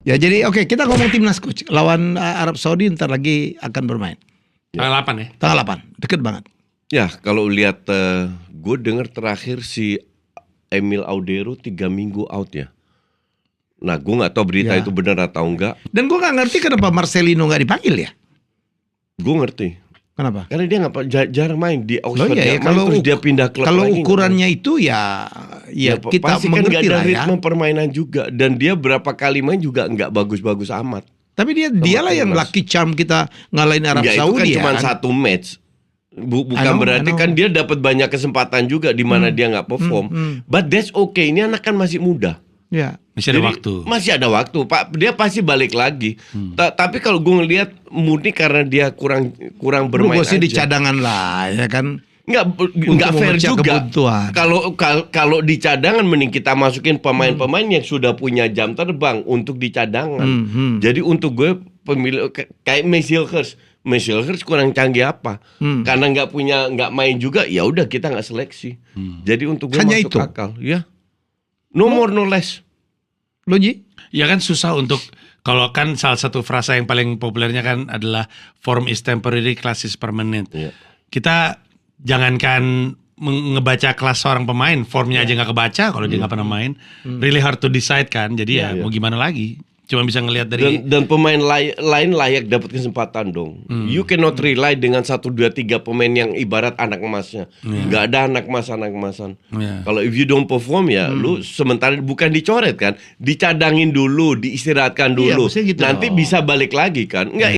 Ya jadi oke, kita ngomong timnas coach lawan Arab Saudi ntar lagi akan bermain. Tanggal 8 ya? Tanggal 8, deket banget. Ya kalau lihat gue dengar terakhir si Emil Audero 3 minggu out ya. Nah gue nggak tahu berita itu benar atau enggak. Dan gue nggak ngerti kenapa Marcelino nggak dipanggil ya. Gue ngerti. Kenapa? Karena dia nggak jarang main di Oxford. Iya, kalau terus dia pindah klub kalau lagi, ukurannya itu ya kita pasti kan mengerti nggak ada lah ya. ritme permainan juga. Dan dia berapa kali main juga nggak bagus-bagus amat. Tapi dialah yang lucky charm kita ngalahin Arab Saudi. Saudi Itu kan ya. cuma satu match. Bukan berarti kan dia dapat banyak kesempatan juga di mana dia nggak perform. But that's okay. Ini anak kan masih muda. Ya. Masih ada waktu. Masih ada waktu, Pak. Dia pasti balik lagi. Tapi kalau gue ngelihat murni karena dia kurang bermain aja. Sih di cadangan lah, ya kan. Nggak fair juga. Kalau di cadangan mending kita masukin pemain-pemain yang sudah punya jam terbang untuk di cadangan. Jadi untuk gue pemilih kayak Meshilhurst kurang canggih apa? Karena nggak main juga, ya udah kita nggak seleksi. Jadi untuk gue hanya masuk itu. akal, ya. No more no less. Lo Ji? Ya kan susah untuk, kalau kan salah satu frasa yang paling populernya kan adalah form is temporary, class is permanent. Yeah. Kita jangankan ngebaca kelas seorang pemain, formnya aja nggak kebaca kalau dia nggak pernah main. Really hard to decide kan, jadi mau gimana lagi? Cuma bisa ngelihat dari dan pemain lain layak dapat kesempatan dong. You cannot rely dengan 1, 2, 3 pemain yang ibarat anak emasnya. Nggak ada anak emasan. Kalau if you don't perform ya lu sementara bukan dicoret kan, dicadangin dulu, diistirahatkan dulu. Gitu nanti bisa balik lagi kan. Nggak